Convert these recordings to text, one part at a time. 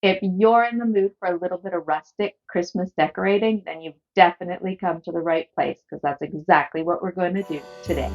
If you're in the mood for a little bit of rustic Christmas decorating, then you've definitely come to the right place because that's exactly what we're going to do today.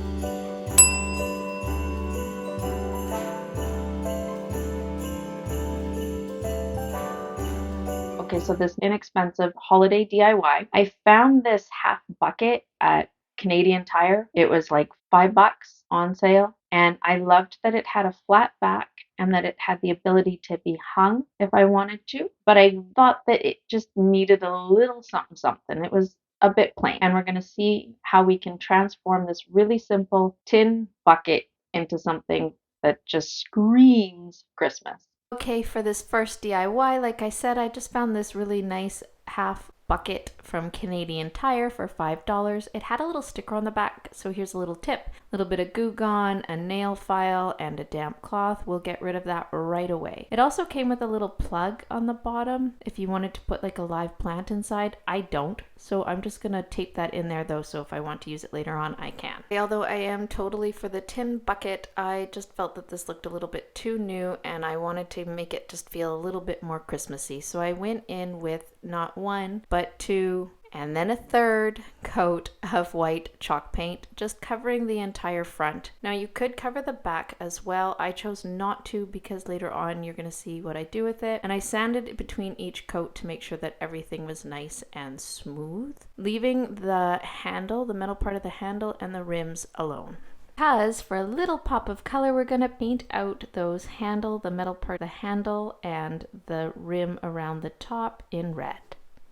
Okay, so this inexpensive holiday DIY, I found this half bucket at Canadian Tire. It was like $5 on sale, and I loved that it had a flat back and that it had the ability to be hung if I wanted to. But I thought that it just needed a little something something. It was a bit plain, and we're going to see how we can transform this really simple tin bucket into something that just screams Christmas. Okay, for this first DIY, like I said, I just found this really nice half bucket from Canadian Tire for $5. It had a little sticker on the back, so here's a little tip. A little bit of Goo Gone, a nail file, and a damp cloth. We'll get rid of that right away. It also came with a little plug on the bottom if you wanted to put like a live plant inside. I don't, so I'm just gonna tape that in there though, so if I want to use it later on, I can. Although I am totally for the tin bucket, I just felt that this looked a little bit too new and I wanted to make it just feel a little bit more Christmassy. So I went in with not one, but two, and then a third coat of white chalk paint, just covering the entire front. Now you could cover the back as well. I chose not to because later on you're going to see what I do with it. And I sanded it between each coat to make sure that everything was nice and smooth, leaving the handle, the metal part of the handle, and the rims alone. Because for a little pop of color, we're going to paint out those handle, the metal part of the handle, and the rim around the top in red.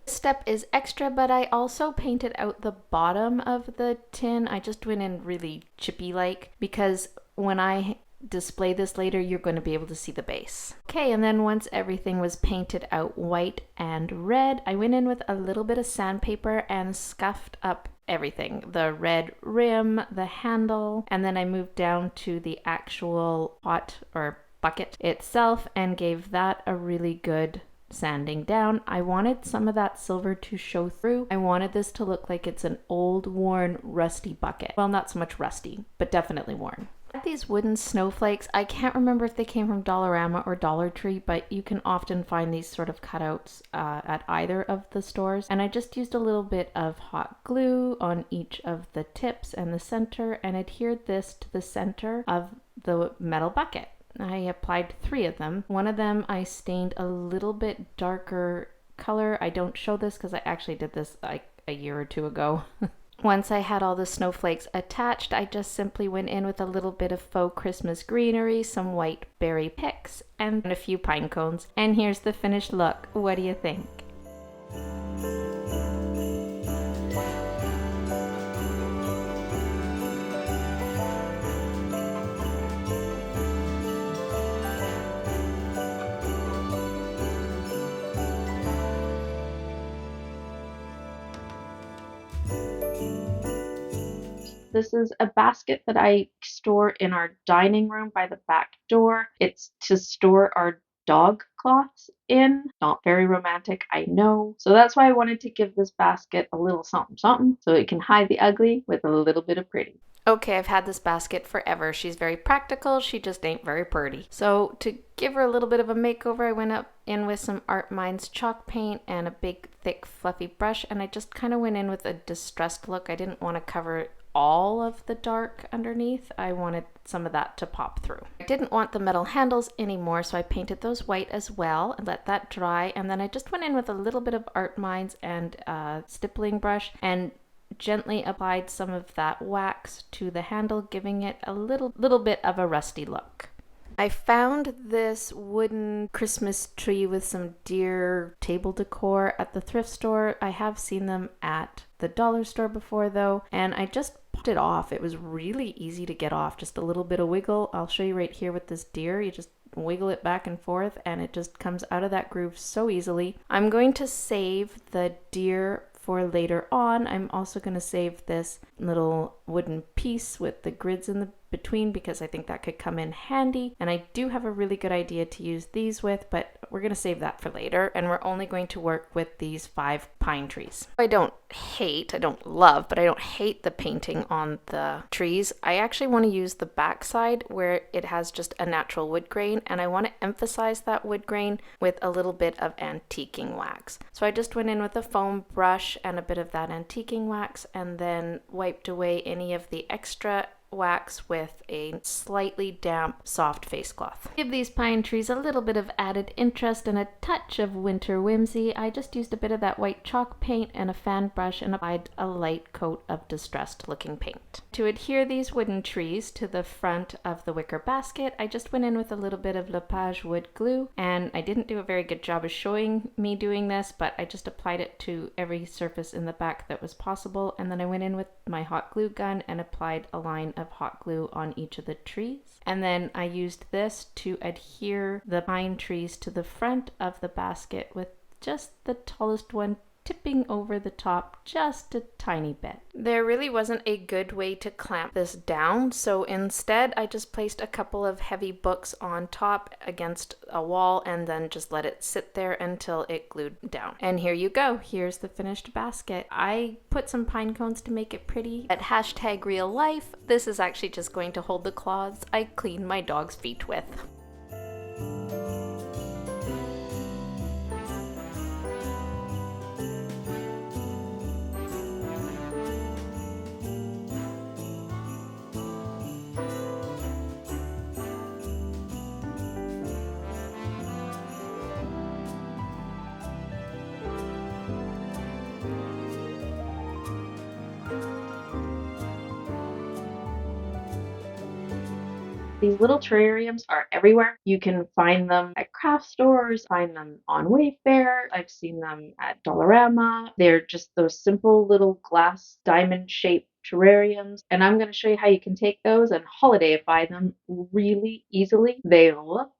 This step is extra, but I also painted out the bottom of the tin. I just went in really chippy-like because when I display this later, you're going to be able to see the base. Okay, and then once everything was painted out white and red, I went in with a little bit of sandpaper and scuffed up everything. The red rim, the handle, and then I moved down to the actual pot or bucket itself and gave that a really good sanding down. I wanted some of that silver to show through. I wanted this to look like it's an old, worn, rusty bucket. Well, not so much rusty, but definitely worn. These wooden snowflakes, I can't remember if they came from Dollarama or Dollar Tree, but you can often find these sort of cutouts at either of the stores. And I just used a little bit of hot glue on each of the tips and the center and adhered this to the center of the metal bucket. I applied 3 of them. One of them I stained a little bit darker color. I don't show this because I actually did this like a year or 2 ago. Once I had all the snowflakes attached, I just simply went in with a little bit of faux Christmas greenery, some white berry picks, and a few pine cones. And here's the finished look. What do you think? This is a basket that I store in our dining room by the back door. It's to store our dog cloths in. Not very romantic, I know. So that's why I wanted to give this basket a little something something so it can hide the ugly with a little bit of pretty. Okay, I've had this basket forever. She's very practical, she just ain't very pretty. So to give her a little bit of a makeover, I went up in with some Art Minds chalk paint and a big, thick, fluffy brush, and I just kind of went in with a distressed look. I didn't want to cover all of the dark underneath. I wanted some of that to pop through. I didn't want the metal handles anymore, so I painted those white as well and let that dry. And then I just went in with a little bit of Art Minds and a stippling brush and gently applied some of that wax to the handle, giving it a little bit of a rusty look. I found this wooden Christmas tree with some deer table decor at the thrift store. I have seen them at the dollar store before though, and I just popped it off. It was really easy to get off, just a little bit of wiggle. I'll show you right here with this deer. You just wiggle it back and forth and it just comes out of that groove so easily. I'm going to save the deer for later on. I'm also going to save this little wooden piece with the grids in the between because I think that could come in handy. And I do have a really good idea to use these with, but we're going to save that for later. And we're only going to work with these 5 pine trees. I don't love, but I don't hate the painting on the trees. I actually want to use the back side where it has just a natural wood grain, and I want to emphasize that wood grain with a little bit of antiquing wax. So I just went in with a foam brush and a bit of that antiquing wax, and then wiped away any of the extra wax with a slightly damp soft face cloth. Give these pine trees a little bit of added interest and a touch of winter whimsy. I just used a bit of that white chalk paint and a fan brush and applied a light coat of distressed looking paint. To adhere these wooden trees to the front of the wicker basket, I just went in with a little bit of Lepage wood glue, and I didn't do a very good job of showing me doing this, but I just applied it to every surface in the back that was possible, and then I went in with my hot glue gun and applied a line of hot glue on each of the trees. And then I used this to adhere the pine trees to the front of the basket with just the tallest one tipping over the top just a tiny bit. There really wasn't a good way to clamp this down, so instead I just placed a couple of heavy books on top against a wall and then just let it sit there until it glued down. And here you go. Here's the finished basket. I put some pine cones to make it pretty. At #real-life, this is actually just going to hold the claws I clean my dog's feet with. These little terrariums are everywhere. You can find them at craft stores, find them on Wayfair. I've seen them at Dollarama. They're just those simple little glass diamond shaped terrariums. And I'm going to show you how you can take those and holidayify them really easily. They look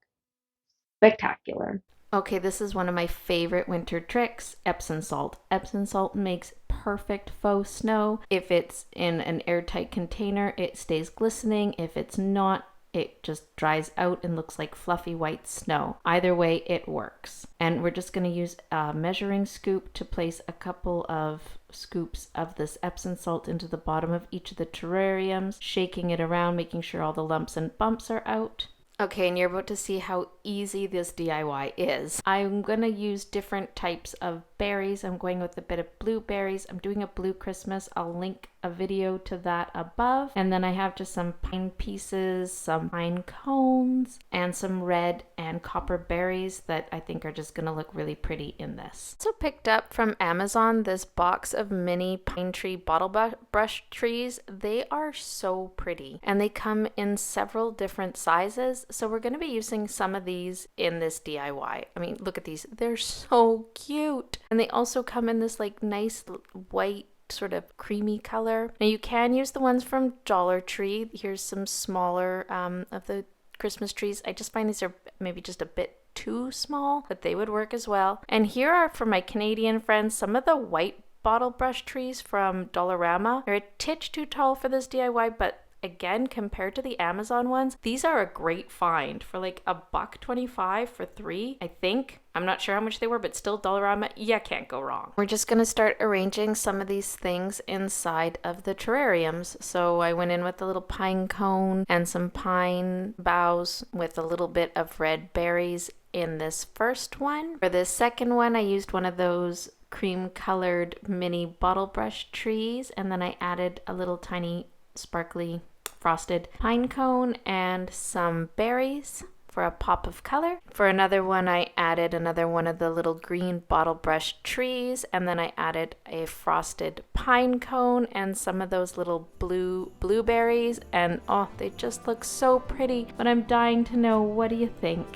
spectacular. Okay, this is one of my favorite winter tricks, Epsom salt. Epsom salt makes perfect faux snow. If it's in an airtight container, it stays glistening. If it's not, it just dries out and looks like fluffy white snow. Either way, it works. And we're just going to use a measuring scoop to place a couple of scoops of this Epsom salt into the bottom of each of the terrariums, shaking it around, making sure all the lumps and bumps are out. Okay, and you're about to see how easy this DIY is. I'm going to use different types of berries. I'm going with a bit of blueberries. I'm doing a blue Christmas. I'll link a video to that above. And then I have just some pine pieces, some pine cones, and some red and copper berries that I think are just going to look really pretty in this. So picked up from Amazon this box of mini pine tree bottle brush trees. They are so pretty and they come in several different sizes. So we're going to be using some of these in this DIY. I mean, look at these. They're so cute. And they also come in this like nice white sort of creamy color. Now you can use the ones from Dollar Tree. Here's some smaller of the Christmas trees. I just find these are maybe just a bit too small, but they would work as well. And here are, for my Canadian friends, some of the white bottle brush trees from Dollarama. They're a titch too tall for this DIY, but again, compared to the Amazon ones, these are a great find for like $1.25 for 3, I think. I'm not sure how much they were, but still Dollarama, you can't go wrong. We're just gonna start arranging some of these things inside of the terrariums. So I went in with a little pine cone and some pine boughs with a little bit of red berries in this first one. For this second one, I used one of those cream colored mini bottle brush trees, and then I added a little tiny sparkly frosted pine cone and some berries for a pop of color. For another one, I added another one of the little green bottle brush trees, and then I added a frosted pine cone and some of those little blueberries, and oh, they just look so pretty. But I'm dying to know, what do you think?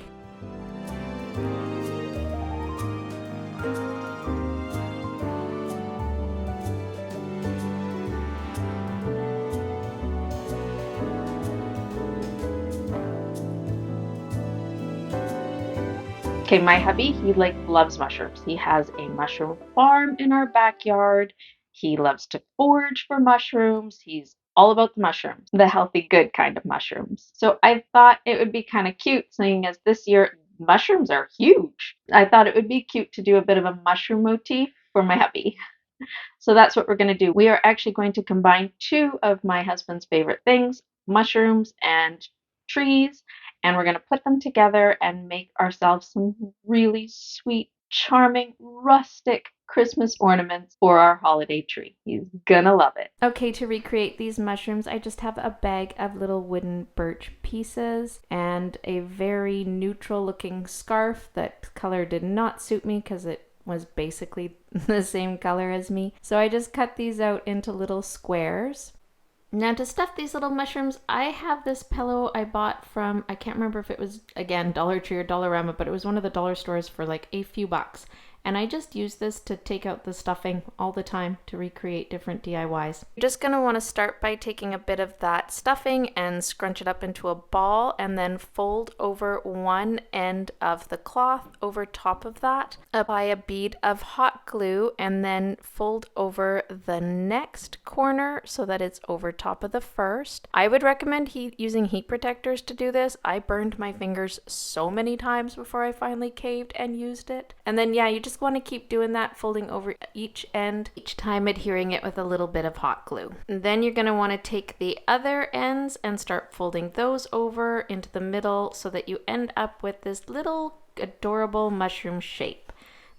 Okay, my hubby, he loves mushrooms. He has a mushroom farm in our backyard. He loves to forage for mushrooms. He's all about the mushrooms, the healthy, good kind of mushrooms. So I thought it would be kind of cute, seeing as this year mushrooms are huge. I thought it would be cute to do a bit of a mushroom motif for my hubby. So that's what we're going to do. We are actually going to combine two of my husband's favorite things, mushrooms and trees, and we're going to put them together and make ourselves some really sweet, charming, rustic Christmas ornaments for our holiday tree. He's gonna love it. Okay, to recreate these mushrooms, I just have a bag of little wooden birch pieces and a very neutral looking scarf. That color did not suit me because it was basically the same color as me. So I just cut these out into little squares. Now to stuff these little mushrooms, I have this pillow I bought from, I can't remember if it was, again, Dollar Tree or Dollarama, but it was one of the dollar stores for like a few bucks. And I just use this to take out the stuffing all the time to recreate different DIYs. You're just going to want to start by taking a bit of that stuffing and scrunch it up into a ball and then fold over one end of the cloth over top of that. Apply a bead of hot glue and then fold over the next corner so that it's over top of the first. I would recommend using heat protectors to do this. I burned my fingers so many times before I finally caved and used it. And then yeah, you just want to keep doing that, folding over each end, each time adhering it with a little bit of hot glue. And then you're going to want to take the other ends and start folding those over into the middle so that you end up with this little adorable mushroom shape.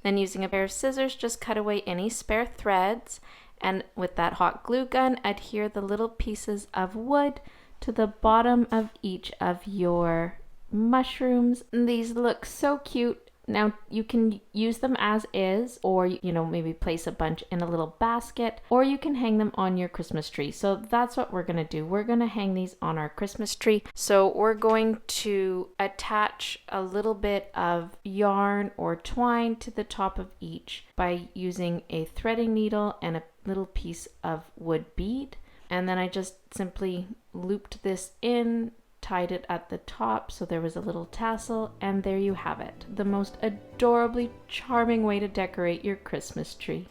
Then using a pair of scissors, just cut away any spare threads, and with that hot glue gun, adhere the little pieces of wood to the bottom of each of your mushrooms. And these look so cute. Now you can use them as is, or maybe place a bunch in a little basket, or you can hang them on your Christmas tree. So that's what we're gonna do. We're gonna hang these on our Christmas tree. So we're going to attach a little bit of yarn or twine to the top of each by using a threading needle and a little piece of wood bead. And then I just simply looped this in, tied it at the top so there was a little tassel, and there you have it. The most adorably charming way to decorate your Christmas tree.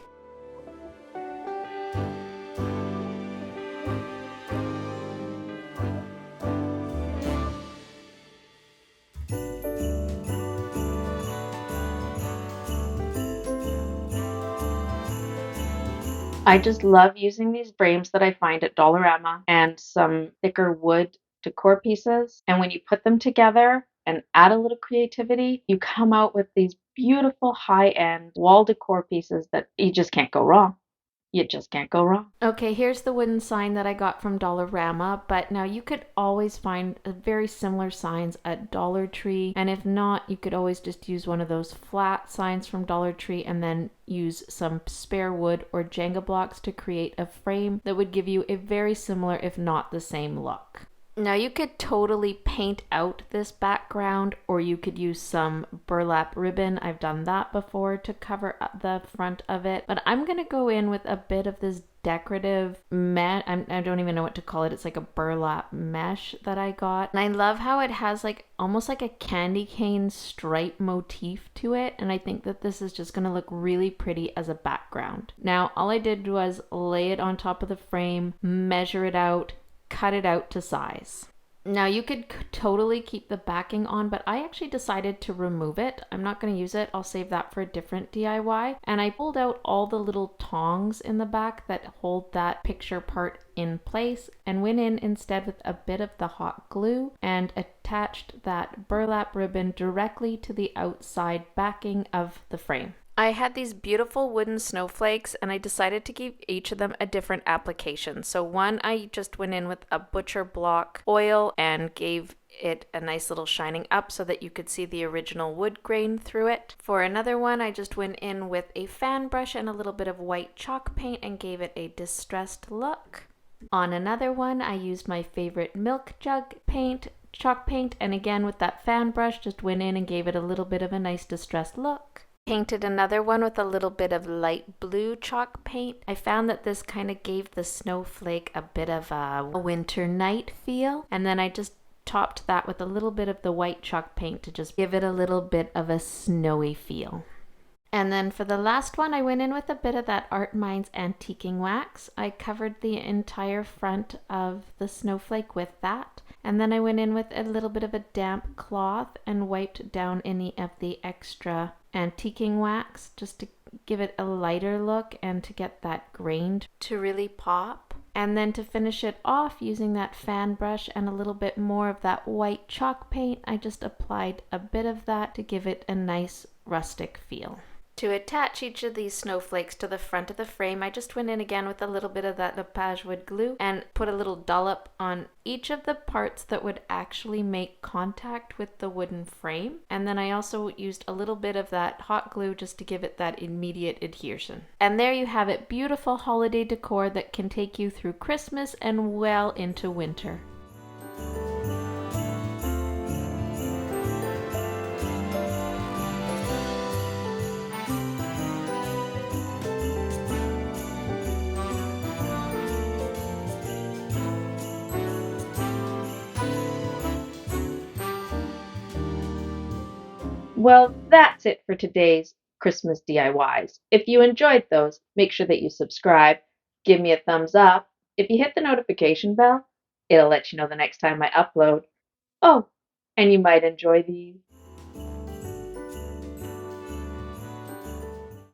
I just love using these frames that I find at Dollarama and some thicker wood decor pieces. And when you put them together and add a little creativity, you come out with these beautiful high-end wall decor pieces that you just can't go wrong. You just can't go wrong. Okay, here's the wooden sign that I got from Dollarama, but now you could always find very similar signs at Dollar Tree, and if not, you could always just use one of those flat signs from Dollar Tree and then use some spare wood or Jenga blocks to create a frame that would give you a very similar, if not the same look. Now you could totally paint out this background, or you could use some burlap ribbon. I've done that before to cover up the front of it, but I'm gonna go in with a bit of this decorative mesh. I don't even know what to call it. It's like a burlap mesh that I got, and I love how it has like almost like a candy cane stripe motif to it, and I think that this is just gonna look really pretty as a background. Now all I did was lay it on top of the frame, measure it out, cut it out to size. Now you could totally keep the backing on, but I actually decided to remove it. I'm not going to use it. I'll save that for a different DIY. And I pulled out all the little tongs in the back that hold that picture part in place and went in instead with a bit of the hot glue and attached that burlap ribbon directly to the outside backing of the frame. I had these beautiful wooden snowflakes, and I decided to give each of them a different application. So one, I just went in with a butcher block oil and gave it a nice little shining up so that you could see the original wood grain through it. For another one, I just went in with a fan brush and a little bit of white chalk paint and gave it a distressed look. On another one, I used my favorite milk jug paint, chalk paint, and again with that fan brush, just went in and gave it a little bit of a nice distressed look. Painted another one with a little bit of light blue chalk paint. I found that this kind of gave the snowflake a bit of a winter night feel. And then I just topped that with a little bit of the white chalk paint to just give it a little bit of a snowy feel. And then for the last one, I went in with a bit of that Art Minds antiquing wax. I covered the entire front of the snowflake with that. And then I went in with a little bit of a damp cloth and wiped down any of the extra antiquing wax just to give it a lighter look and to get that grain to really pop. And then to finish it off using that fan brush and a little bit more of that white chalk paint, I just applied a bit of that to give it a nice rustic feel. To attach each of these snowflakes to the front of the frame, I just went in again with a little bit of that Lepage wood glue and put a little dollop on each of the parts that would actually make contact with the wooden frame. And then I also used a little bit of that hot glue just to give it that immediate adhesion. And there you have it, beautiful holiday decor that can take you through Christmas and well into winter. Well, that's it for today's Christmas DIYs. If you enjoyed those, make sure that you subscribe, give me a thumbs up. If you hit the notification bell, it'll let you know the next time I upload. Oh, and you might enjoy these